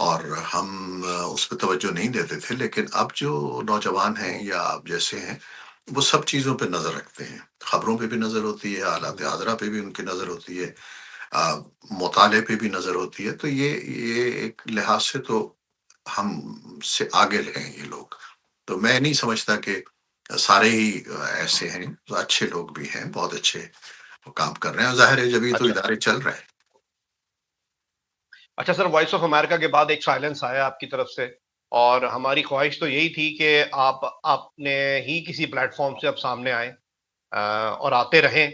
اور ہم اس پہ توجہ نہیں دیتے تھے، لیکن اب جو نوجوان ہیں ہوں، یا آپ جیسے ہیں، وہ سب چیزوں پہ نظر رکھتے ہیں، خبروں پہ بھی نظر ہوتی ہے، حالات ہوں، حاضرہ پہ بھی ان کی نظر ہوتی ہے، مطالعے پہ بھی نظر ہوتی ہے، تو یہ ایک لحاظ سے تو ہم سے آگے ہیں یہ لوگ. تو میں نہیں سمجھتا کہ سارے ہی ایسے ہیں، تو اچھے لوگ بھی ہیں، بہت اچھے کام کر رہے ہیں، ظاہر ہے جبھی تو اچھا ادارے چل رہے ہیں. اچھا سر، وائس آف امریکہ کے بعد ایک سائلنس آیا آپ کی طرف سے، اور ہماری خواہش تو یہی تھی کہ آپ نے ہی کسی پلیٹ فارم سے اب سامنے آئیں، اور آتے رہیں،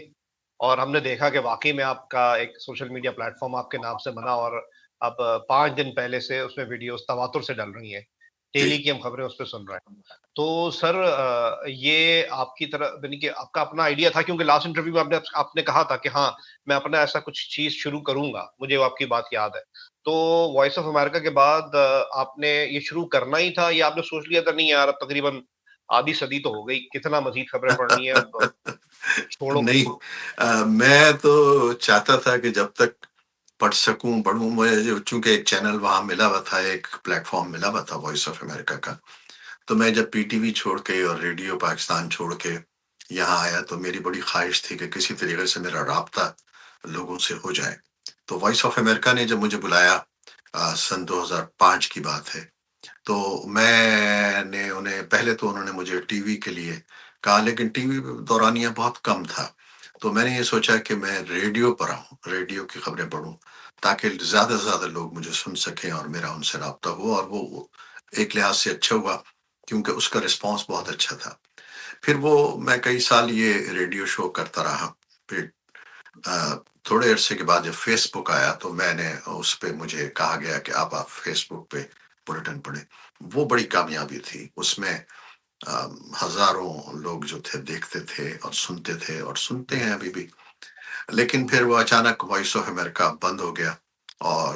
اور ہم نے دیکھا کہ واقعی میں آپ کا ایک سوشل میڈیا پلیٹ فارم آپ کے نام سے بنا، اور اب 5 دن پہلے سے اس میں ویڈیوز تواتر سے ڈل رہی ہیں، جی. ڈیلی کی ہم خبریں اس پہ سن رہے ہیں. تو سر، یہ آپ کی طرح یعنی کہ آپ کا اپنا آئیڈیا تھا، کیونکہ لاسٹ انٹرویو میں آپ نے کہا تھا کہ ہاں میں اپنا ایسا کچھ چیز شروع کروں گا، مجھے وہ آپ کی بات یاد ہے. تو وائس آف امریکہ کے بعد آپ نے یہ شروع کرنا ہی تھا، یا آپ نے سوچ لیا تھا نہیں یار اب تقریباً آدھی صدی تو ہو گئی، کتنا مزید خبریں پڑھنی ہے، اب چھوڑو. نہیں، میں تو چاہتا تھا کہ جب تک پڑھ سکوں پڑھوں. مجھے چونکہ ایک چینل وہاں ملا ہوا تھا، ایک پلیٹ فارم ملا ہوا تھا وائس آف امریکہ کا، تو میں جب پی ٹی وی چھوڑ کے اور ریڈیو پاکستان چھوڑ کے یہاں آیا تو میری بڑی خواہش تھی کہ کسی طریقے سے میرا رابطہ لوگوں سے ہو جائے. تو وائس آف امریکہ نے جب مجھے بلایا، سن 2005 کی بات ہے، تو میں نے انہیں پہلے تو انہوں نے مجھے ٹی وی کے لیے کہا، لیکن ٹی وی دورانیہ بہت کم تھا. تو میں نے یہ سوچا کہ میں ریڈیو پر آؤں، ریڈیو کی خبریں پڑھوں، تاکہ زیادہ سے زیادہ لوگ مجھے سن سکیں اور میرا ان سے رابطہ ہو. اور وہ ایک لحاظ سے اچھا ہوا، کیونکہ اس کا رسپانس بہت اچھا تھا. پھر میں کئی سال یہ ریڈیو شو کرتا رہا. پھر تھوڑے عرصے کے بعد جب فیس بک آیا تو میں نے اس پہ مجھے کہا گیا کہ آپ فیس بک پہ بلیٹن پڑھیں. وہ بڑی کامیابی تھی. اس میں ہزاروں لوگ جو تھے دیکھتے تھے اور سنتے تھے اور سنتے ہیں ابھی بھی. لیکن پھر وہ اچانک وائس آف امریکہ بند ہو گیا. اور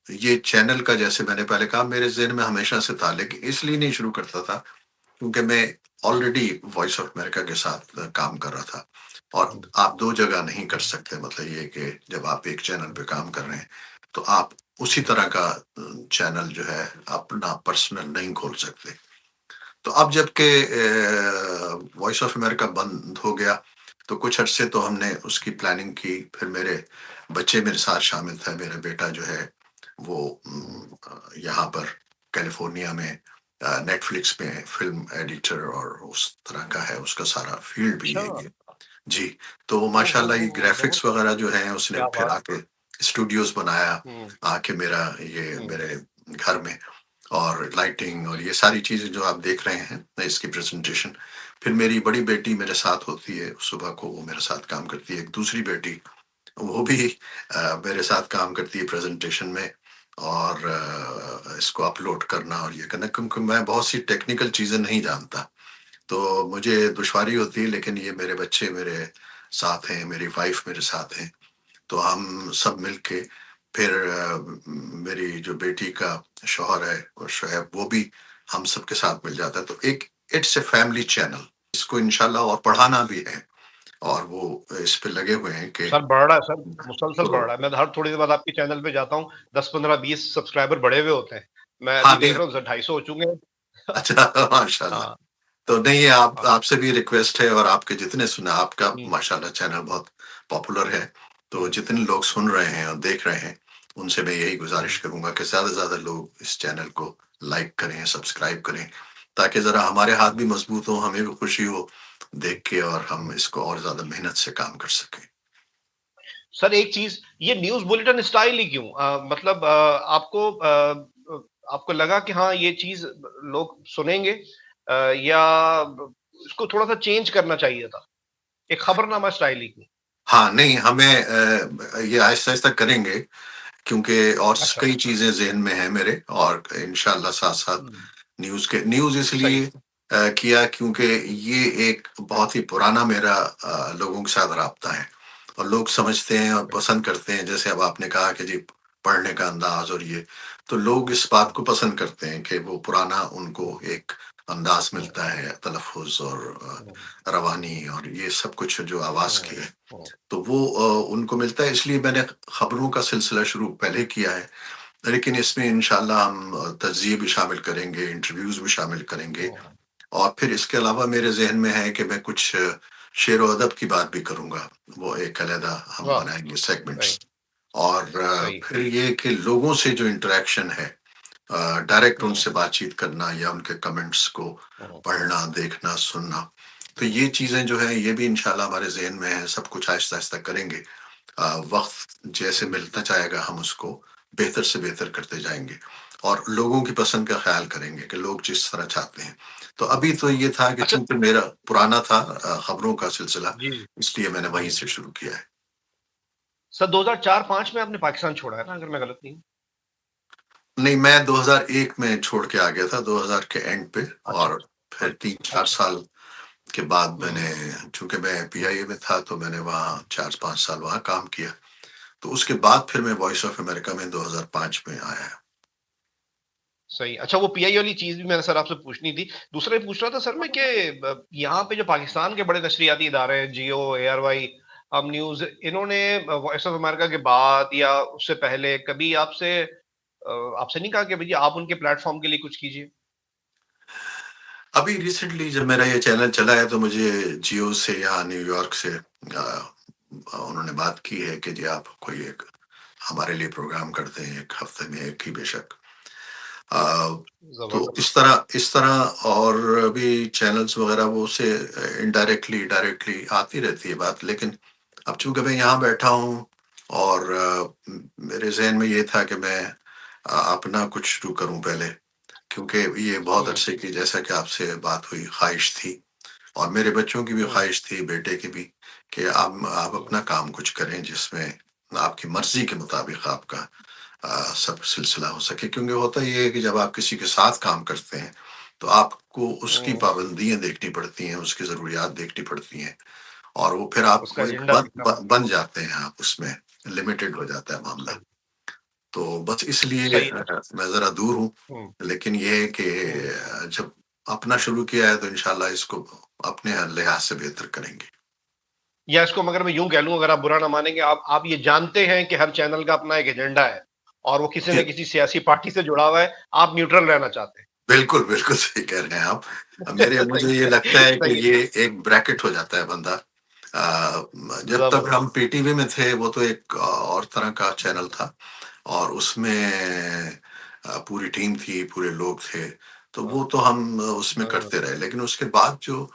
یہ چینل کا، جیسے میں نے پہلے کہا، میرے ذہن میں ہمیشہ سے تھا، لیکن اس لیے نہیں شروع کرتا تھا کیونکہ میں آلریڈی وائس آف امریکہ کے ساتھ کام کر رہا تھا. اور آپ دو جگہ نہیں کر سکتے، مطلب یہ کہ جب آپ ایک چینل پہ کام کر رہے ہیں تو آپ اسی طرح کا چینل جو ہے اپنا پرسنل نہیں کھول سکتے. تو اب جب کہ وائس آف امریکہ بند ہو گیا تو کچھ عرصے تو ہم نے اس کی پلاننگ کی. پھر میرے بچے میرے ساتھ شامل تھے. میرا بیٹا جو ہے وہ یہاں پر کیلیفورنیا میں نیٹ فلکس میں فلم ایڈیٹر اور اس طرح کا ہے، اس کا سارا فیلڈ بھی اچھا. ہے یہ. جی. تو وہ ماشاء اللہ یہ بہت گرافکس وغیرہ جو ہیں اس نے کیا پھر بات. آ کے اسٹوڈیوز بنایا ہوں، آ کے یہ ہوں. میرے گھر میں. اور لائٹنگ اور یہ ساری چیزیں جو آپ دیکھ رہے ہیں اس کی پریزنٹیشن. پھر میری بڑی بیٹی میرے ساتھ ہوتی ہے، صبح کو وہ میرے ساتھ کام کرتی ہے. ایک دوسری بیٹی وہ بھی میرے ساتھ کام کرتی ہے پریزنٹیشن میں، اور اس کو اپلوڈ کرنا اور یہ کرنا، کیونکہ میں بہت سی ٹیکنیکل چیزیں نہیں جانتا تو مجھے دشواری ہوتی ہے. لیکن یہ میرے بچے میرے ساتھ ہیں، میری وائف میرے ساتھ ہیں، تو ہم سب مل کے. پھر میری جو بیٹی کا شوہر ہے اور شعیب، وہ بھی ہم سب کے ساتھ مل جاتا ہے. تو ایک اٹس اے فیملی چینل. اس کو انشاءاللہ اور پڑھانا بھی ہے، اور وہ اس پہ لگے ہوئے ہیں کہ سر بڑھ رہا ہے سر، مسلسل تو بڑھ رہا ہے. میں ہر تھوڑی دیر بعد آپ کی چینل پہ جاتا ہوں، 10 15 20 سبسکرائبر بڑے ہوئے ہوتے ہیں. میں ہاں ابھی نہیں. دیکھ رہا ہوں سر 250 ہو چکے ہیں. اچھا ماشاء اللہ. ہاں، تو نہیں، یہ ہاں. آپ سے بھی ریکویسٹ ہے، اور آپ کے جتنے سنا، آپ کا ہوں، ماشاء اللہ چینل بہت پاپولر ہے. تو ہوں، جتنے لوگ سن رہے ہیں اور دیکھ رہے ہیں ان سے میں یہی ہوں. گزارش کروں گا کہ زیادہ سے زیادہ لوگ اس چینل کو لائک کریں، سبسکرائب کریں، تاکہ ذرا ہمارے ہاتھ بھی مضبوط ہوں، ہمیں بھی خوشی ہو دیکھ کے، اور ہم اس کو اور زیادہ محنت سے کام کر سکیں. سر ایک چیز، یہ نیوز بلیٹن اسٹائل ہی کیوں؟ مطلب آپ کو لگا کہ ہاں یہ چیز لوگ سنیں گے، یا اس کو تھوڑا سا چینج کرنا چاہیے تھا؟ ایک خبر نامہ اسٹائل ہی کیوں؟ ہاں نہیں، ہمیں یہ آہستہ آہستہ کریں گے، کیونکہ اور اچھا. کئی چیزیں ذہن میں ہیں میرے. اور انشاءاللہ ساتھ ساتھ ہوں، نیوز اس لیے صحیح. کیا کیونکہ یہ ایک بہت ہی پرانا میرا لوگوں کے ساتھ رابطہ ہے، اور لوگ سمجھتے ہیں اور پسند کرتے ہیں. جیسے اب آپ نے کہا کہ جی پڑھنے کا انداز اور یہ، تو لوگ اس بات کو پسند کرتے ہیں کہ وہ پرانا ان کو ایک انداز ملتا ہے، تلفظ اور روانی اور یہ سب کچھ جو آواز کی ہے، تو وہ ان کو ملتا ہے. اس لیے میں نے خبروں کا سلسلہ شروع پہلے کیا ہے. لیکن اس میں انشاءاللہ ہم تجزیے بھی شامل کریں گے، انٹرویوز بھی شامل کریں گے، ہوں، اور پھر اس کے علاوہ میرے ذہن میں ہے کہ میں کچھ شعر و ادب کی بات بھی کروں گا، وہ ایک علیحدہ ہم واہ! بنائیں گے سیگمنٹس۔ صحیح، اور صحیح۔ پھر یہ کہ لوگوں سے جو انٹریکشن ہے، ڈائریکٹ ان ہوں، سے بات چیت کرنا یا ان کے کمنٹس کو ہوں، پڑھنا، دیکھنا، سننا، تو ہوں، یہ چیزیں جو ہیں یہ بھی انشاءاللہ ہمارے ذہن میں ہے، سب کچھ آہستہ آہستہ کریں گے۔ وقت جیسے ہوں، ملتا جائے گا ہم اس کو بہتر سے بہتر کرتے جائیں گے، اور لوگوں کی پسند کا خیال کریں گے کہ لوگ جس طرح چاہتے ہیں۔ تو ہوں۔ ابھی تو یہ تھا کہ اچھا چونکہ میرا پرانا تھا خبروں کا سلسلہ، جی، اس لیے میں نے وہیں جی۔ سے شروع کیا ہے۔ سر 2004-5 میں آپ نے پاکستان چھوڑا ہے نا اگر میں غلط نہیں ہوں؟ نہیں، میں 2001 میں چھوڑ کے آ گیا تھا، 2000 کے اینڈ پہ، اچھا، اور پھر تین اچھا، چار اچھا۔ سال کے بعد میں ہوں، نے، چونکہ میں پی ہوں، آئی اے میں تھا تو میں نے وہاں 4 5 سال وہاں کام کیا، تو اس کے بعد پھر میں وائس آف امریکہ میں 2005 میں آیا۔ صحیح۔ اچھا وہ پی آئی والی چیز بھی میں نے سر آپ سے پوچھنی تھی۔ دوسرا یہ پوچھ رہا تھا سر میں کہ یہاں پہ جو پاکستان کے بڑے نشریاتی ادارے ہیں، جیو، اے آر وائی، ہم نیوز، انہوں نے وائس آف امریکہ کے بعد یا اس سے پہلے کبھی آپ سے نہیں کہا کہ بھئی آپ ان کے پلیٹ فارم کے لیے کچھ کیجیے؟ ابھی ریسنٹلی جب میرا یہ چینل چلا ہے تو مجھے جیو سے یا نیو یارک سے آ، انہوں نے بات کی ہے کہ جی آپ کوئی ایک ہمارے لیے پروگرام کرتے ہیں، ایک ہفتے میں ایک ہی بے شک۔ آ، تو زبردست۔ اس طرح اور بھی چینلز وغیرہ وہ سے انڈائریکٹلی ڈائریکٹلی آتی رہتی ہے بات، لیکن اب چونکہ میں یہاں بیٹھا ہوں، اور میرے ذہن میں یہ تھا کہ میں اپنا کچھ شروع کروں پہلے، کیونکہ یہ بہت ہوں، عرصے کی، جیسا کہ آپ سے بات ہوئی، خواہش تھی، اور میرے بچوں کی بھی ہوں، خواہش تھی، بیٹے کی بھی، کہ آپ ہوں، اپنا کام کچھ کریں جس میں آپ کی مرضی کے مطابق آپ کا سب سلسلہ ہو سکے، کیونکہ ہوتا یہ ہے کہ جب آپ کسی کے ساتھ کام کرتے ہیں تو آپ کو اس کی ہوں، پابندیاں دیکھنی پڑتی ہیں، اس کی ضروریات دیکھنی پڑتی ہیں، اور وہ پھر آپ اس کا ایک ایجنڈا دیکھنا پڑتا بن جاتے ہیں، آپ اس میں لمیٹڈ ہو جاتا ہے ہے۔ معاملہ۔ صحیح، تو بس اس لیے صحیح ہے۔ میں ذرا دور ہوں، ہوں، لیکن یہ ہے کہ ہوں۔ جب اپنا شروع کیا ہے تو انشاءاللہ اس کو اپنے لحاظ سے بہتر کریں گے۔ یا اس کو مگر میں یوں کہہ لوں، اگر آپ برا نہ مانیں گے، آپ یہ جانتے ہیں کہ ہر چینل کا اپنا ایک ایجنڈا ہے اور وہ کسی نہ جی، کسی سیاسی پارٹی سے جڑا ہوا ہے، آپ نیوٹرل رہنا چاہتے بالکل بالکل صحیح کہہ رہے ہیں آپ۔ ہیں۔ مجھے صحیح یہ ہے، لگتا ہے کہ صحیح یہ ایک بریکٹ ہو جاتا ہے بندہ۔ آ، ہے، جب تک ہم زبردست۔ پی ٹی وی میں تھے وہ تو ایک اور طرح کا چینل تھا، اور اس میں پوری ٹیم تھی، پورے لوگ تھے، تو ہاں، وہ تو ہم اس میں ہاں، کرتے رہے، لیکن اس کے بعد جو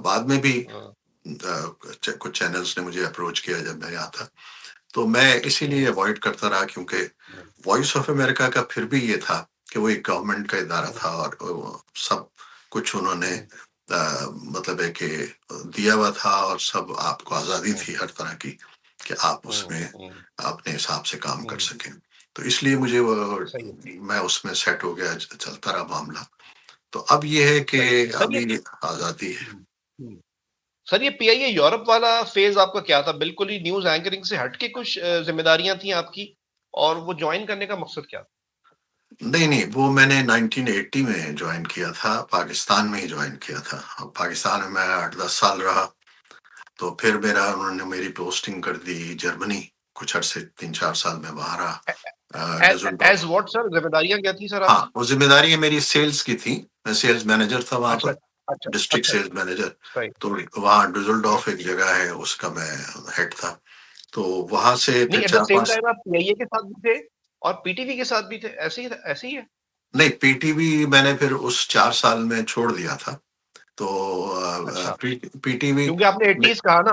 بعد میں بھی ہاں، کچھ چینلز نے مجھے اپروچ کیا جب میں یہاں تھا، تو میں اسی لیے اوائڈ کرتا رہا، کیونکہ وائس آف امریکہ کا پھر بھی یہ تھا کہ وہ ایک گورنمنٹ کا ادارہ تھا، اور وہ سب کچھ انہوں نے مطلب ہے کہ دیا ہوا تھا، اور سب آپ کو آزادی تھی ہر طرح کی کہ آپ اس میں اپنے حساب سے کام کر سکیں، تو اس لیے مجھے وہ، صحیح ہے، میں اس میں سیٹ ہو گیا، چلتا رہا معاملہ۔ تو اب یہ ہے کہ صحیح ہے۔ سر ابھی یہ آزادی ہے۔ سر یہ پی آئی اے یورپ والا فیز آپ کا کیا تھا؟ بالکل ہی نیوز اینکرنگ سے ہٹ کے کچھ ذمہ داریاں تھیں آپ کی، اور وہ جوائن کرنے کا مقصد کیا تھا؟ نہیں نہیں، وہ میں نے 1980 میں جوائن کیا تھا، پاکستان میں ہی جوائن کیا تھا، اب پاکستان میں میں 8 10 سال رہا، تو پھر انہوں نے میری پوسٹنگ کر دی جرمنی، کچھ عرصے 3 4 سال میں وہاں رہا، ڈزلڈورف۔ ایز واٹ سر، ذمہ داریاں کیا تھیں سر آپ ہاں، کی؟ وہ ذمہ داری میری سیلز کی تھی، میں سیلز مینیجر تھا وہاں اچھا، پر، اچھا، ڈسٹرکٹ اچھا، سیلز مینیجر۔ صحیح۔ تو وہاں ہوں۔ ڈزلڈورف ایک جگہ ہے، اس کا میں ہیڈ تھا، تو وہاں سے پھر نہیں، ایٹ دا چار سیم پانچ ٹائم آپ پی آئی اے کے ساتھ بھی تھے اور پی ٹی وی کے ساتھ بھی تھے، ایسے ہی ہے؟ نہیں، پی ٹی وی میں نے پھر اس 4 سال میں چھوڑ دیا تھا، تو اچھا، پی ٹی وی، کیونکہ آپ نے ایٹیز کہا نا،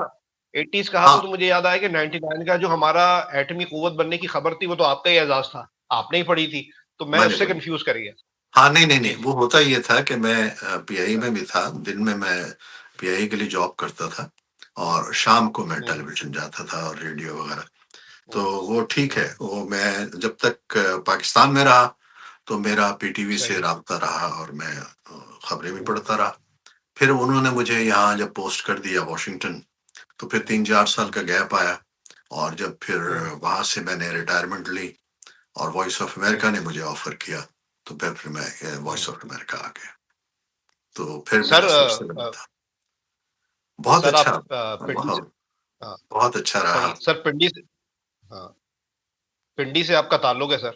ایٹیز کہا ہاں، تو مجھے یاد آیا کہ 99 کا جو ہمارا ایٹمی قوت بننے کی خبر تھی وہ تو آپ کا ہی اعزاز تھا، آپ نے ہی پڑھی تھی، تو میں میں نے اس سے بولی، کنفیوز کر گیا۔ ہاں، نہیں نہیں جی، نہیں، جی، وہ ہوتا یہ تھا کہ میں پی آئی ہاں، میں بھی تھا، دن میں پی آئی کے لیے جاب کرتا تھا، اور شام کو میں ٹیلی ہوں، ویژن جاتا تھا اور ریڈیو وغیرہ، تو ہوں، وہ ٹھیک ہے، ہوں، وہ میں جب تک پاکستان میں رہا تو میرا پی ٹی وی سے صحیح، رابطہ رہا، اور میں خبریں بھی ہوں، پڑھتا رہا، پھر انہوں نے مجھے یہاں جب پوسٹ کر دیا واشنگٹن، تو پھر 3 4 سال کا گیپ آیا، اور جب پھر ہوں، وہاں سے میں نے ریٹائرمنٹ لی، اور وائس آف ہوں، امریکہ نے مجھے آفر کیا، تو پھر میں ہوں۔ وائس آف امریکہ آ گیا، تو پھر سر میرا سلسلہ بنا تھا۔ بہت سر آپ اچھا، پنڈی سے، بہت ہاں، بہت اچھا رہا۔ صحیح سر، پنڈی سے، ہاں، پنڈی سے آپ کا تعلق ہے سر؟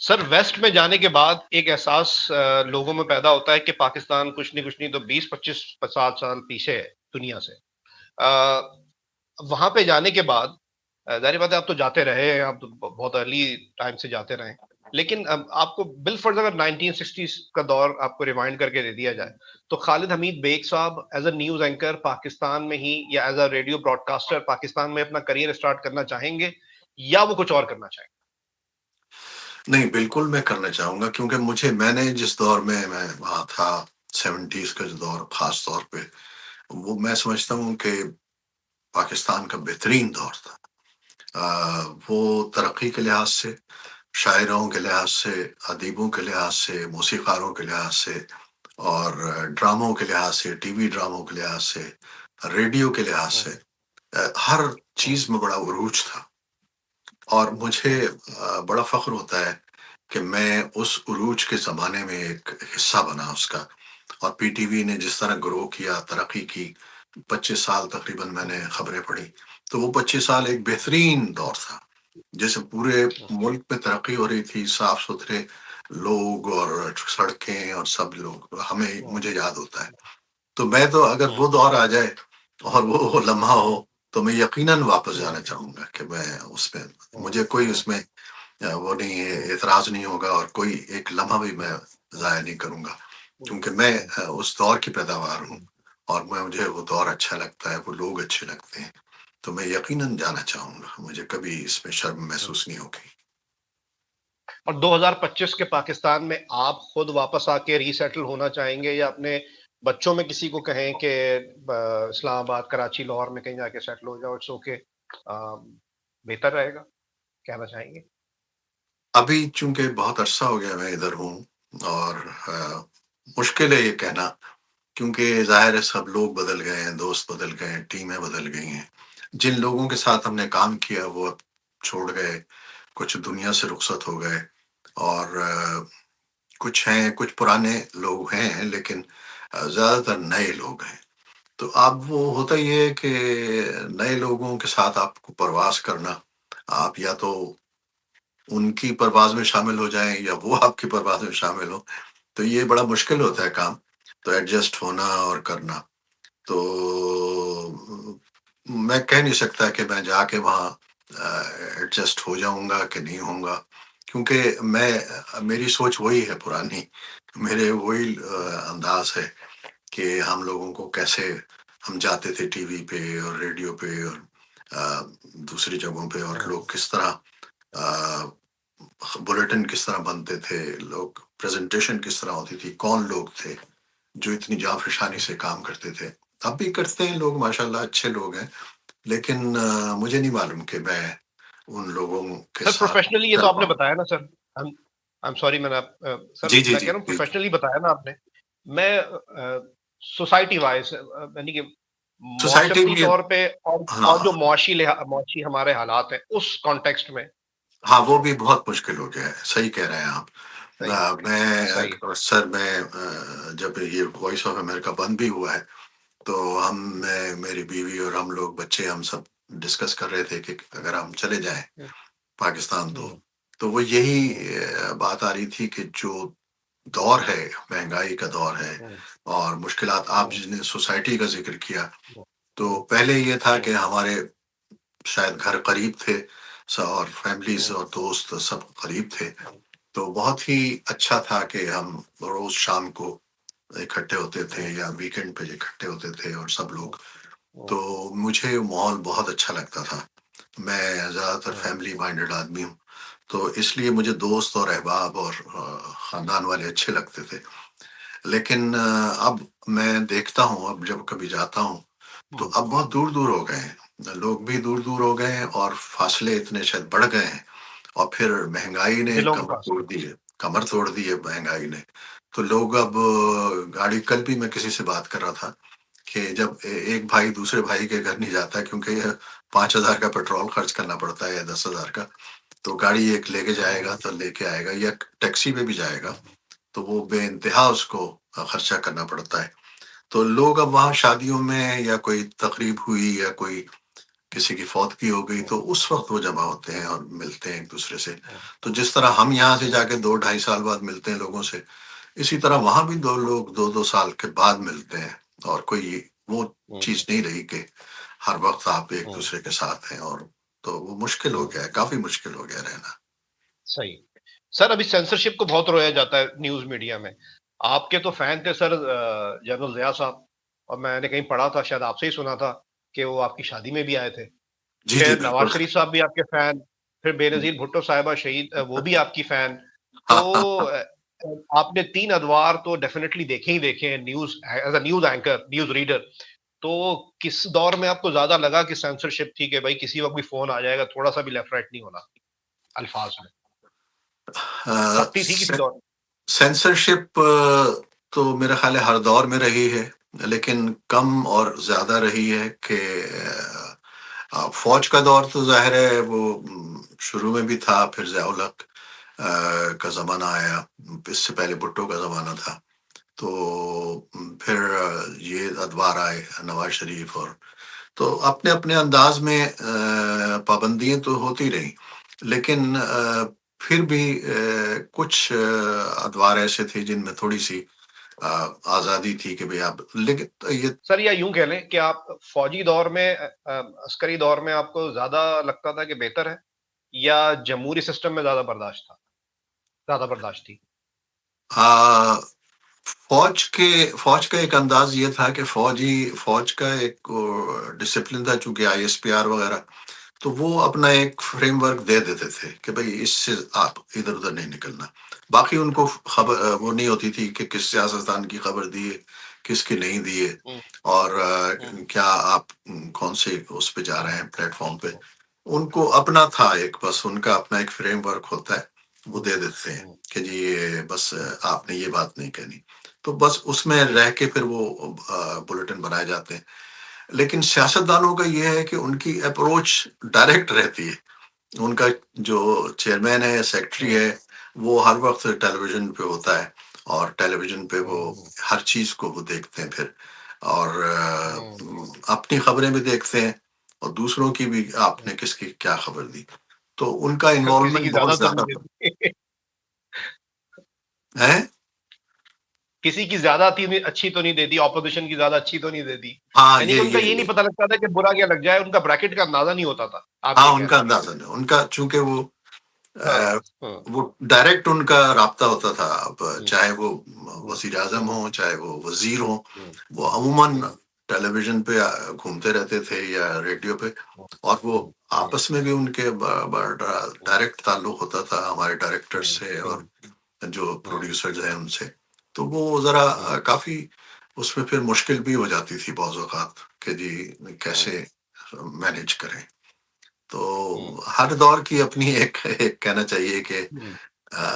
سر ویسٹ میں جانے کے بعد ایک احساس لوگوں میں پیدا ہوتا ہے کہ پاکستان کچھ نہیں تو 20-25 سال پیچھے ہے دنیا سے. آ، وہاں پہ جانے کے بعد ظاہر بات ہے آپ تو جاتے رہے ہیں، آپ تو بہت ارلی ٹائم سے جاتے رہے، لیکن اب آپ کو بالفرض اگر 1960s کا دور آپ کو ریمائنڈ کر کے دے دیا جائے تو خالد حمید بیگ صاحب as a news anchor Pakistan میں ہی یا as a radio broadcaster Pakistan میں اپنا کریئر اسٹارٹ کرنا چاہیں گے یا وہ کچھ اور کرنا چاہیں نہیں، بالکل میں کرنا چاہوں گا، کیونکہ میں نے جس دور میں وہاں تھا، 70s کا جو دور خاص طور پہ، وہ میں سمجھتا ہوں کہ پاکستان کا بہترین دور تھا. وہ ترقی کے لحاظ سے، شاعروں کے لحاظ سے، ادیبوں کے لحاظ سے، موسیقاروں کے لحاظ سے، اور ڈراموں کے لحاظ سے، ٹی وی ڈراموں کے لحاظ سے، ریڈیو کے لحاظ گے؟ سے، ہر چیز میں بڑا عروج تھا. اور مجھے بڑا فخر ہوتا ہے کہ میں اس عروج کے زمانے میں ایک حصہ بنا اس کا. اور پی ٹی وی نے جس طرح گرو کیا، ترقی کی، 25 سال تقریباً میں نے خبریں پڑھی، تو وہ 25 سال ایک بہترین دور تھا، جیسے پورے ملک میں ترقی ہو رہی تھی، صاف ستھرے لوگ اور سڑکیں اور سب لوگ، مجھے یاد ہوتا ہے. تو میں تو اگر وہ دور آ جائے اور وہ لمحہ ہو تو میں یقیناً واپس جانا چاہوں گا کہ میں اس میں، مجھے کوئی اس میں وہ نہیں ہے، اعتراض نہیں ہوگا، اور کوئی ایک لمحہ بھی میں ضائع نہیں کروں گا، کیونکہ میں اس دور کی پیداوار ہوں، اور مجھے وہ دور اچھا لگتا ہے، وہ لوگ اچھے لگتے ہیں. تو میں یقیناً جانا چاہوں گا، مجھے کبھی اس میں شرم محسوس نہیں ہوگی. اور 2025 کے پاکستان میں آپ خود واپس آ کے ری سیٹل ہونا چاہیں گے یا اپنے بچوں میں کسی کو کہیں کہ اسلام آباد، کراچی، لاہور میں کہیں جا کے سیٹل ہو جاؤ، اٹس اوکے، بہتر رہے گا؟ کہنا چاہیں گے؟ ابھی چونکہ بہت عرصہ ہو گیا میں ادھر ہوں، اور مشکل ہے یہ کہنا، کیونکہ ظاہر ہے سب لوگ بدل گئے ہیں، دوست بدل گئے ہیں، ٹیمیں بدل گئی ہیں. جن لوگوں کے ساتھ ہم نے کام کیا وہ اب چھوڑ گئے، کچھ دنیا سے رخصت ہو گئے، اور کچھ پرانے لوگ ہیں، لیکن زیادہ تر نئے لوگ ہیں. تو اب وہ ہوتا یہ ہے کہ نئے لوگوں کے ساتھ آپ کو پرواز کرنا، آپ یا تو ان کی پرواز میں شامل ہو جائیں یا وہ آپ کی پرواز میں شامل ہو، تو یہ بڑا مشکل ہوتا ہے کام. تو ایڈجسٹ ہونا اور کرنا، تو میں کہہ نہیں سکتا کہ میں جا کے وہاں ایڈجسٹ ہو جاؤں گا کہ نہیں ہوں گا، کیونکہ میری سوچ وہی ہے پرانی، میرے وہی انداز ہے کہ ہم لوگوں کو کیسے ہم جاتے تھے ٹی وی پہ اور ریڈیو پہ اور دوسری جگہوں پہ، اور لوگ کس طرح بلیٹن کس طرح بنتے تھے، لوگ پریزنٹیشن کس طرح ہوتی تھی، کون لوگ تھے جو اتنی جانفشانی سے کام کرتے تھے. اب بھی کرتے ہیں لوگ، ماشاءاللہ اچھے لوگ ہیں، لیکن مجھے نہیں معلوم کہ میں ان لوگوں کے سر ساتھ پروفیشنلی یہ تو چل آپ نے پاؤں. بتایا نا سر. آئی ایم سوری، میں نے سر جی جی میں جی کہہ رہا ہوں جی. پروفیشنلی بتایا نا آپ نے. میں سوسائٹی وائز یعنی کہ سوسائٹی معاشرتی بھی، طور پہ ہاں اور جو معاشی ہمارے حالات ہیں اس کانٹیکسٹ میں. ہاں، وہ بھی بہت مشکل ہو گیا ہے، صحیح کہہ رہے ہیں آپ. صحیح میں صحیح. سر میں جب یہ وائس آف امریکہ بند بھی ہوا ہے تو میری بیوی اور ہم لوگ بچے، ہم سب ڈسکس کر رہے تھے کہ اگر ہم چلے جائیں پاکستان تو وہ یہی بات آ رہی تھی کہ جو دور ہے، مہنگائی کا دور ہے اور مشکلات، آپ جس نے سوسائٹی کا ذکر کیا، تو پہلے یہ تھا کہ ہمارے شاید گھر قریب تھے، اور فیملیز اور دوست سب قریب تھے، تو بہت ہی اچھا تھا کہ ہم روز شام کو اکٹھے ہوتے تھے یا ویکینڈ پہ اکٹھے ہوتے تھے اور سب لوگ. تو مجھے ماحول بہت اچھا لگتا تھا. میں زیادہ تر فیملی مائنڈیڈ آدمی ہوں، تو اس لیے مجھے دوست اور احباب اور خاندان والے اچھے لگتے تھے. لیکن اب میں دیکھتا ہوں، اب جب کبھی جاتا ہوں تو اب بہت دور دور ہو گئے ہیں، لوگ بھی دور دور ہو گئے ہیں، اور فاصلے اتنے شاید بڑھ گئے ہیں، اور پھر مہنگائی نے دلوں کے کمر پاس. توڑ دی ہے، کمر توڑ دی ہے مہنگائی نے. تو لوگ اب گاڑی، کل بھی میں کسی سے بات کر رہا تھا کہ جب ایک بھائی دوسرے بھائی کے گھر نہیں جاتا کیونکہ یہ 5,000 کا پیٹرول خرچ کرنا پڑتا ہے یا 10,000 کا، تو گاڑی ایک لے کے جائے گا تو لے کے آئے گا، یا ٹیکسی پہ بھی جائے گا تو وہ بے انتہا اس کو خرچہ کرنا پڑتا ہے. تو لوگ اب وہاں شادیوں میں یا کوئی تقریب ہوئی یا کوئی کسی کی فوتگی ہو گئی ہوں، تو اس وقت وہ جمع ہوتے ہیں اور ملتے ہیں ایک دوسرے سے. ہوں، تو جس طرح ہم یہاں سے ہوں، جا کے 2 ڈھائی سال بعد ملتے ہیں لوگوں سے، اسی طرح وہاں بھی دو لوگ 2 2 سال کے بعد ملتے ہیں. اور کوئی وہ ہوں، چیز نہیں رہی کہ ہر وقت آپ ایک ہوں، دوسرے کے ساتھ ہیں. اور تو وہ مشکل ہو ہوں، گیا ہے، کافی مشکل ہو گیا رہنا. صحیح. سر ابھی سینسرشپ کو بہت رویا جاتا ہے نیوز میڈیا میں. آپ کے تو فین تھے سر جنرل ضیاء صاحب، اور میں نے کہیں پڑھا تھا، شاید آپ سے ہی سنا تھا کہ وہ آپ کی شادی میں بھی آئے تھے. جی جی پھر بالکل. نواز شریف صاحب بھی آپ کے فین، پھر بے نظیر بھٹو صاحبہ شہید وہ بھی آپ کی فین. تو ہاں ہاں ہاں. آپ نے 3 ادوار تو ڈیفینیٹلی دیکھے ہی دیکھے ہیں news as a news anchor, news reader. تو کس دور میں آپ کو زیادہ لگا کہ سینسرشپ تھی کہ بھائی کسی وقت بھی فون آ جائے گا، تھوڑا سا بھی لیفٹ رائٹ نہیں ہونا الفاظ میں؟ سختی تھی کسی دور میں؟ سینسرشپ تو میرا خیال ہے ہر دور میں رہی ہے، لیکن کم اور زیادہ رہی ہے کہ فوج کا دور تو ظاہر ہے وہ شروع میں بھی تھا. پھر ضیاء الحق کا زمانہ آیا، اس سے پہلے بھٹو کا زمانہ تھا. تو پھر یہ ادوار آئے نواز شریف. اور تو اپنے اپنے انداز میں پابندیاں تو ہوتی رہیں، لیکن پھر بھی کچھ ادوار ایسے تھے جن میں تھوڑی سی آزادی تھی کہ بھئی آپ. لیکن یہ سر یا یوں کہہ لیں کہ آپ فوجی دور میں عسکری دور میں آپ کو زیادہ لگتا تھا کہ بہتر ہے، یا جمہوری سسٹم میں زیادہ برداشت تھا، زیادہ برداشت تھی؟ آ، فوج کا ایک انداز یہ تھا کہ فوج کا ایک ڈسپلن تھا، چونکہ ISPR وغیرہ. تو وہ اپنا ایک فریم ورک دے دیتے تھے کہ بھئی اس سے آپ ادھر ادھر نہیں نکلنا. باقی ان کو خبر وہ نہیں ہوتی تھی کہ کس سیاستدان کی خبر دیے، کس کی نہیں دیے، ہوں، اور ہوں، کیا آپ کون سے اس پہ جا رہے ہیں پلیٹ فارم پہ. ان کو اپنا تھا ایک، بس ان کا اپنا ایک فریم ورک ہوتا ہے، وہ ہوں، دے دیتے ہیں ہوں، کہ جی یہ بس آپ نے یہ بات نہیں کہنی. تو بس اس میں رہ کے پھر وہ بلیٹن بنائے جاتے ہیں. لیکن سیاستدانوں کا یہ ہے کہ ان کی اپروچ ڈائریکٹ رہتی ہے. ان کا جو چیئرمین ہے، سیکرٹری ہوں، ہے، وہ ہر وقت ٹیلی ویژن پہ ہوتا ہے، اور ٹیلی ویژن پہ وہ ہوں، ہر چیز کو وہ دیکھتے ہیں پھر. اور ہوں، اپنی خبریں بھی دیکھتے ہیں، اور دوسروں کی بھی آپ ہوں۔ نے کس کی کیا خبر دی. تو ان کا کسی کی انوالومنٹ زیادہ بہت تو نہیں زیادہ دیتی ہے. کسی کی زیادہ اچھی تو نہیں دیتی، اپوزیشن کی زیادہ اچھی تو نہیں دیتی. ہاں یعنی یہ کہ ان کا یہ یہ یہ نہیں پتا لگتا تھا کہ برا کیا لگ جائے، ان کا بریکٹ کا اندازہ نہیں ہوتا تھا. آپ ہاں یہ ان کہہ کا رہے ہیں؟ اندازہ نہیں، ان کا چونکہ وہ ہاں، ہاں، وہ ڈائریکٹ ان کا رابطہ ہوتا تھا. اب ہوں، چاہے وہ ہوں، وزیر اعظم ہوں، ہوں، چاہے وہ وزیر ہوں، ہوں، وہ عموماً ہوں، ٹیلی ویژن پہ گھومتے رہتے تھے یا ریڈیو پہ. اور وہ ہوں، آپس میں بھی ان کے بڑا ہوں، ڈائریکٹ تعلق ہوتا تھا ہمارے ڈائریکٹر ہوں، سے اور ہوں، جو ہوں، پروڈیوسرز ہیں ان سے. تو وہ ذرا ہوں، کافی اس میں پھر مشکل بھی ہو جاتی تھی بعض اوقات کہ جی ہوں، کیسے مینیج کریں. تو ہوں، ہر دور کی اپنی ایک کہنا چاہیے کہ ہوں۔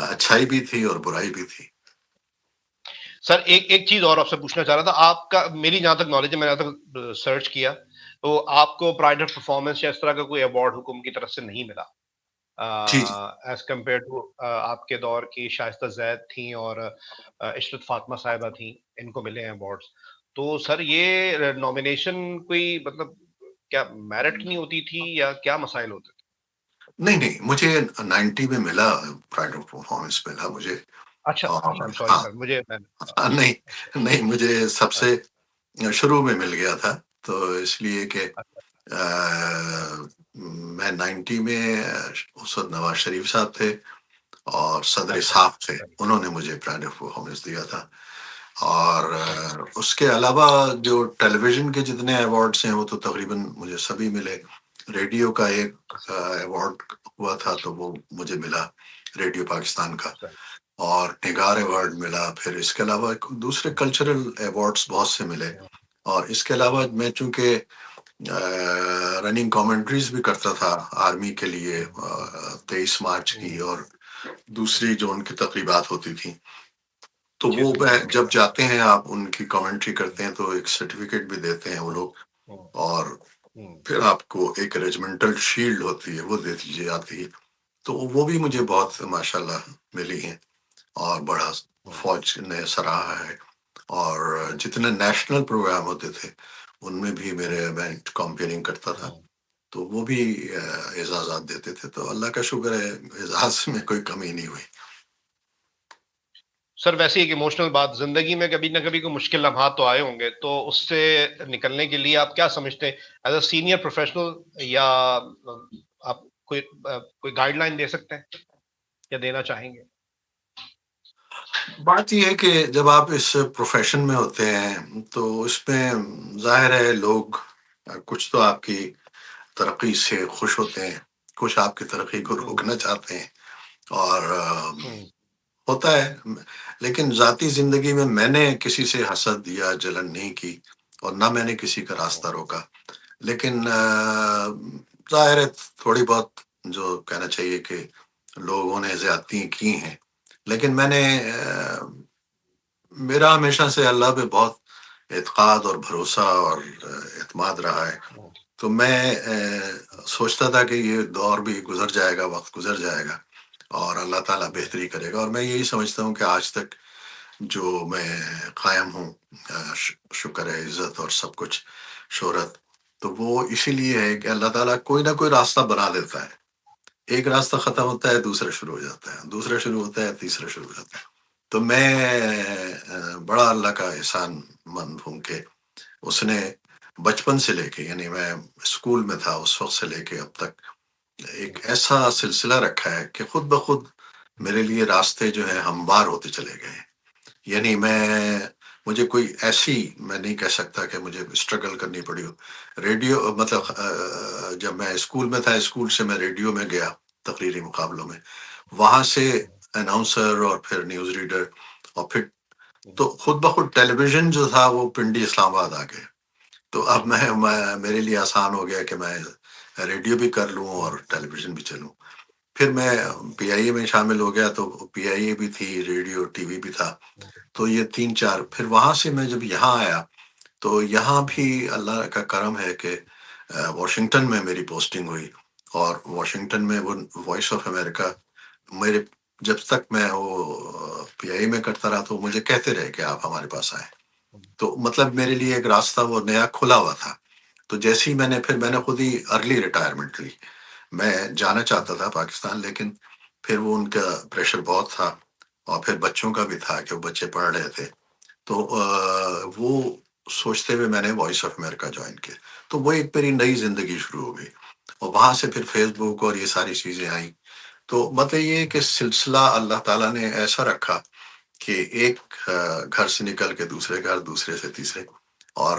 اچھائی بھی تھی اور برائی بھی تھی. سر ایک چیز اور آپ سے پوچھنا چاہ رہا تھا. آپ کا، میری جہاں تک نالج ہے، میں نے جہاں تک سرچ کیا، تو آپ کو پرائڈ آف پرفارمنس یا اس طرح کا کوئی ایوارڈ حکومت کی طرف سے نہیں ملا، جی جی. ایز کمپیئر ٹو آپ کے دور کی شائستہ زید تھیں اور عشرت فاطمہ صاحبہ تھیں، ان کو ملے ہیں ایوارڈز. تو سر یہ نامینیشن کوئی مطلب کیا میرٹ نہیں ہوتی تھی، یا کیا مسائل ہوتے تھے؟ نہیں نہیں، مجھے 90 میں ملا، پرائڈ آف پرفارمنس ملا مجھے. اچھا اور اچھا، آئی ایم سوری ہاں، سر، مجھے اچھا نہیں اچھا نہیں، مجھے سب اچھا سے شروع میں مل گیا تھا. تو اس لیے کہ اچھا آ، میں 90 میں اس وقت نواز شریف صاحب تھے اور صدر اچھا صاحب تھے، اچھا انہوں نے مجھے پرائڈ آف پرفارمنس دیا تھا. اور اچھا اس کے علاوہ جو ٹیلی ویژن کے جتنے ایوارڈس ہیں وہ تو تقریباً مجھے سبھی ملے. ریڈیو کا ایک ایوارڈ ہوا تھا تو وہ مجھے ملا، ریڈیو پاکستان کا. اچھا اور نگار ایوارڈ ملا. پھر اس کے علاوہ دوسرے کلچرل ایوارڈس بہت سے ملے. اور اس کے علاوہ میں چونکہ رننگ کامنٹریز بھی کرتا تھا آرمی کے لیے، 23 مارچ کی اور دوسری جو ان کی تقریبات ہوتی تھیں، تو وہ جب جاتے ہیں آپ ان کی کامنٹری کرتے ہیں تو ایک سرٹیفکیٹ بھی دیتے ہیں وہ لوگ. اور پھر آپ کو ایک ریجمنٹل شیلڈ ہوتی ہے وہ دے دی جاتی ہے. تو وہ بھی مجھے بہت ماشاء اللہ ملی ہیں، اور بڑا فوج نے سراہا ہے. اور جتنے نیشنل پروگرام ہوتے تھے ان میں بھی میں کمپیئرنگ کرتا تھا. تو وہ بھی اعزازات دیتے تھے، تو اللہ کا شکر ہے اعزاز میں کوئی کمی نہیں ہوئی۔ سر ویسے ایک ایموشنل بات، زندگی میں کبھی نہ کبھی کوئی مشکل لمحات تو آئے ہوں گے، تو اس سے نکلنے کے لیے آپ کیا سمجھتے ہیں ایز اے سینئر پروفیشنل، یا آپ کوئی گائیڈ لائن دے سکتے ہیں یا دینا چاہیں گے؟ بات یہ ہے کہ جب آپ اس پروفیشن میں ہوتے ہیں تو اس میں ظاہر ہے لوگ کچھ تو آپ کی ترقی سے خوش ہوتے ہیں، کچھ آپ کی ترقی کو ہوں، روکنا چاہتے ہیں، اور ہوں، ہوتا ہے۔ لیکن ذاتی زندگی میں میں نے کسی سے حسد یا جلن نہیں کی، اور نہ میں نے کسی کا راستہ روکا، لیکن ظاہر ہے تھوڑی بہت جو کہنا چاہیے کہ لوگوں نے زیادتی کی ہیں، لیکن میں نے میرا ہمیشہ سے اللہ پہ بہت اعتقاد اور بھروسہ اور اعتماد رہا ہے۔ ہوں، تو میں سوچتا تھا کہ یہ دور بھی گزر جائے گا، وقت گزر جائے گا، اور اللہ تعالیٰ بہتری کرے گا، اور میں یہی سمجھتا ہوں کہ آج تک جو میں قائم ہوں، شکر ہے، عزت اور سب کچھ، شہرت، تو وہ اسی لیے ہے کہ اللہ تعالیٰ کوئی نہ کوئی راستہ بنا دیتا ہے۔ ایک راستہ ختم ہوتا ہے، دوسرا شروع ہو جاتا ہے، دوسرا شروع ہوتا ہے، تیسرا شروع ہو جاتا ہے۔ تو میں بڑا اللہ کا احسان مند ہوں کہ اس نے بچپن سے لے کے، یعنی میں اسکول میں تھا اس وقت سے لے کے اب تک، ایک ایسا سلسلہ رکھا ہے کہ خود بخود میرے لیے راستے جو ہیں ہموار ہوتے چلے گئے ہیں۔ یعنی مجھے کوئی ایسی، میں نہیں کہہ سکتا کہ مجھے اسٹرگل کرنی پڑی ہو۔ ریڈیو مطلب جب میں اسکول میں تھا، اسکول سے میں ریڈیو میں گیا تقریری مقابلوں میں، وہاں سے اناؤنسر اور پھر نیوز ریڈر، اور پھر تو خود بخود ٹیلی ویژن جو تھا وہ پنڈی اسلام آباد آ گیا۔ تو اب میرے لیے آسان ہو گیا کہ میں ریڈیو بھی کر لوں اور ٹیلی ویژن بھی چلوں۔ پھر میں پی آئی اے میں شامل ہو گیا، تو پی آئی اے بھی تھی، ریڈیو ٹی وی بھی تھا، تو یہ تین چار، پھر وہاں سے میں جب یہاں آیا تو یہاں بھی اللہ کا کرم ہے کہ واشنگٹن میں میری پوسٹنگ ہوئی، اور واشنگٹن میں وہ وائس آف امریکہ، میرے جب تک میں وہ پی آئی میں کرتا رہا تو مجھے کہتے رہے کہ آپ ہمارے پاس آئیں، تو مطلب میرے لیے ایک راستہ وہ نیا کھلا ہوا تھا۔ تو جیسے ہی میں نے خود ہی ارلی ریٹائرمنٹ لی۔ میں جانا چاہتا تھا پاکستان، لیکن پھر وہ ان کا پریشر بہت تھا، اور پھر بچوں کا بھی تھا کہ وہ بچے پڑھ رہے تھے، تو وہ سوچتے ہوئے میں نے وائس آف امریکہ جوائن کیا۔ تو وہ ایک میری نئی زندگی شروع ہو گئی، اور وہاں سے پھر فیس بک اور یہ ساری چیزیں آئیں۔ تو مطلب یہ ہے کہ سلسلہ اللہ تعالیٰ نے ایسا رکھا کہ ایک گھر سے نکل کے دوسرے گھر، دوسرے سے تیسرے، اور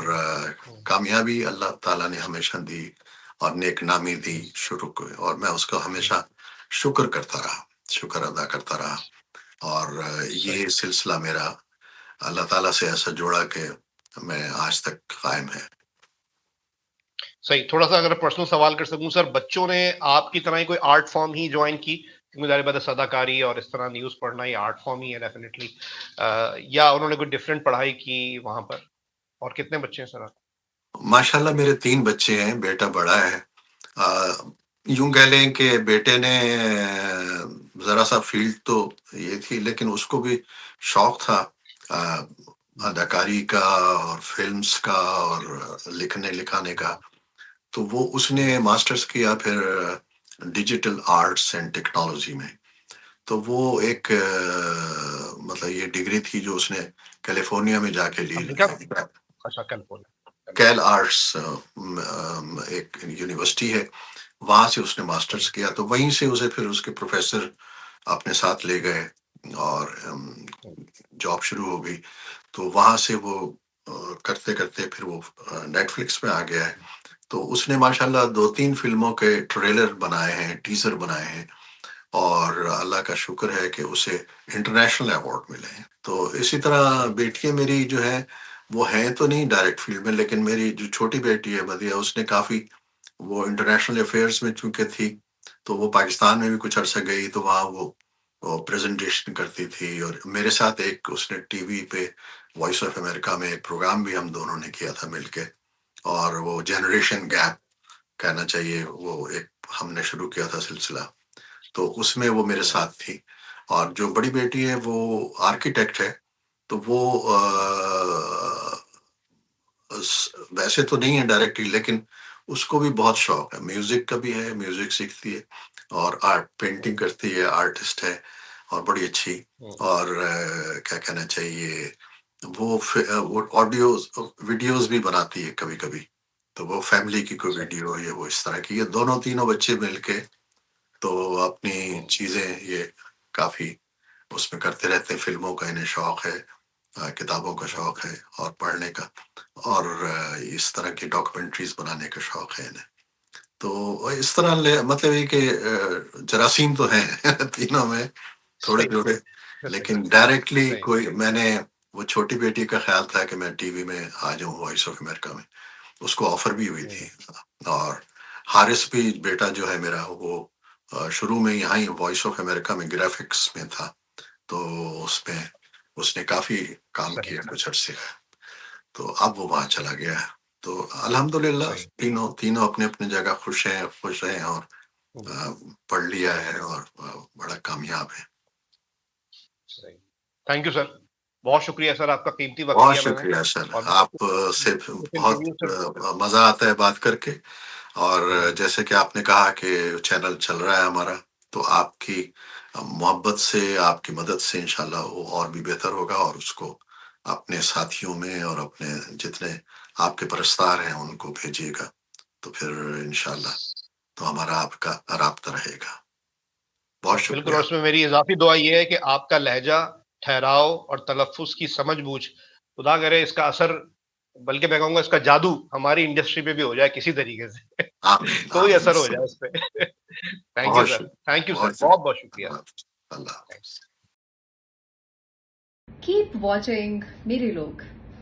کامیابی اللہ تعالیٰ نے ہمیشہ دی، اور نیک نامی دی شروع کو، اور میں اس کا ہمیشہ شکر کرتا رہا، شکر ادا کرتا رہا، اور یہ صحیح سلسلہ میرا اللہ تعالیٰ سے ایسا جوڑا کہ میں آج تک قائم ہے۔ صحیح، تھوڑا سا اگر پرسنل سوال کر سکوں سر، بچوں نے آپ کی طرح ہی کوئی آرٹ فارم ہی جوائن کی؟ کیونکہ ظاہر بات ہے اداکاری اور اس طرح نیوز پڑھنا یہ آرٹ فارم ہی ہے ڈیفینیٹلی، یا انہوں نے کوئی ڈفرینٹ پڑھائی کی وہاں پر؟ اور کتنے بچے ہیں سر آپ؟ ماشاء اللہ میرے 3 بچے ہیں، بیٹا بڑا ہے۔ آ، یوں کہہ لیں کہ بیٹے نے ذرا سا فیلڈ تو یہ تھی، لیکن اس کو بھی شوق تھا آ، اداکاری کا اور فلمز کا اور لکھنے لکھانے کا، تو وہ اس نے ماسٹرز کیا پھر ڈیجیٹل آرٹس اینڈ ٹیکنالوجی میں۔ تو وہ ایک مطلب یہ ڈگری تھی جو اس نے کیلیفورنیا میں جا کے لی، امریکہ؟ اچھا، کیل کیلیفورنیا۔ آرٹس ایک یونیورسٹی ہے، وہاں سے اس نے ماسٹرز کیا، تو وہیں سے اسے پھر اس کے پروفیسر اپنے ساتھ لے گئے، اور جاب شروع ہو گئی۔ تو وہاں سے وہ کرتے کرتے پھر وہ نیٹ فلکس میں آ گیا ہے۔ تو اس نے ماشاءاللہ 2-3 فلموں کے ٹریلر بنائے ہیں، ٹیزر بنائے ہیں، اور اللہ کا شکر ہے کہ اسے انٹرنیشنل ایوارڈ ملے ہیں۔ تو اسی طرح بیٹیاں میری جو ہیں وہ ہیں تو نہیں ڈائریکٹ فیلڈ میں، لیکن میری جو چھوٹی بیٹی ہے بدیہ، اس نے کافی، وہ انٹرنیشنل افیئرس میں چونکہ تھی، تو وہ پاکستان میں بھی کچھ عرصہ گئی، تو وہاں وہ پریزنٹیشن کرتی تھی، اور میرے ساتھ ایک اس نے ٹی وی پہ وائس آف امریکہ میں ایک پروگرام بھی ہم دونوں نے کیا تھا مل کے، اور وہ جنریشن گیپ کہنا چاہیے، وہ ایک ہم نے شروع کیا تھا سلسلہ، تو اس میں وہ میرے ساتھ تھی۔ اور جو بڑی بیٹی ہے وہ آرکیٹیکٹ ہے، تو وہ ویسے تو نہیں ہے ڈائریکٹلی، لیکن اس کو بھی بہت شوق ہے، میوزک کا بھی ہے، میوزک سیکھتی ہے اور آرٹ پینٹنگ کرتی ہے، آرٹسٹ ہے اور بڑی اچھی. اور کیا کہنا چاہیے، وہ آڈیوز ویڈیوز بھی بناتی ہے کبھی کبھی. تو وہ فیملی کی کوئی ویڈیو ہے وہ اس طرح کی، یہ دونوں تینوں بچے مل کے تو اپنی چیزیں یہ کافی اس میں کرتے رہتے ہیں. فلموں کا انہیں شوق ہے، کتابوں کا شوق ہے اور پڑھنے کا، اور اس طرح کی ڈاکومنٹریز بنانے کا شوق ہے انہیں. تو اس طرح مطلب یہ کہ جراثیم تو ہیں تینوں میں تھوڑے تھوڑے، لیکن ڈائریکٹلی کوئی میں نے وہ چھوٹی بیٹی کا خیال تھا کہ میں ٹی وی میں آ جاؤں وائس آف امریکہ میں، اس کو آفر بھی ہوئی تھی. اور حارث بھی بیٹا جو ہے میرا، وہ شروع میں یہاں ہی وائس آف امریکہ میں گرافکس میں تھا، تو اس نے کافی کام کیا کچھ عرصے کا، تو اب وہ وہاں چلا گیا ہے. تو الحمدللہ تینوں اپنے اپنے جگہ خوش ہیں اور پڑھ لیا ہے اور بڑا کامیاب ہے. تھینک یو سر، بہت شکریہ سر، آپ کا قیمتی وقت بہت لیا میں نے. شکریہ سر، اور آپ سے بہت مزہ آتا ہے بات کر کے. اور جیسے کہ آپ نے کہا کہ چینل چل رہا ہے ہمارا، تو آپ کی محبت سے، آپ کی مدد سے انشاءاللہ وہ اور بھی بہتر ہوگا، اور اس کو اپنے ساتھیوں میں اور اپنے جتنے آپ کے پرستار ہیں ان کو بھیجیے گا، تو پھر انشاءاللہ تو ہمارا آپ کا رابطہ رہے گا. بہت بالکل، اور شکریہ. اس میں میری اضافی دعا یہ ہے کہ آپ کا لہجہ، ٹھہراؤ اور تلفظ کی سمجھ بوجھ، خدا کرے اس کا اثر، بلکہ میں کہوں گا اس کا جادو ہماری انڈسٹری پہ بھی ہو جائے کسی طریقے سے آمین کوئی آمین. اثر ہو جائے اس پہ. تھینک یو بہت سر، شکریہ، تھینک یو سر، بہت بہت شکریہ. بہت شکریہ. اللہ حافظ. Keep watching Mere Log.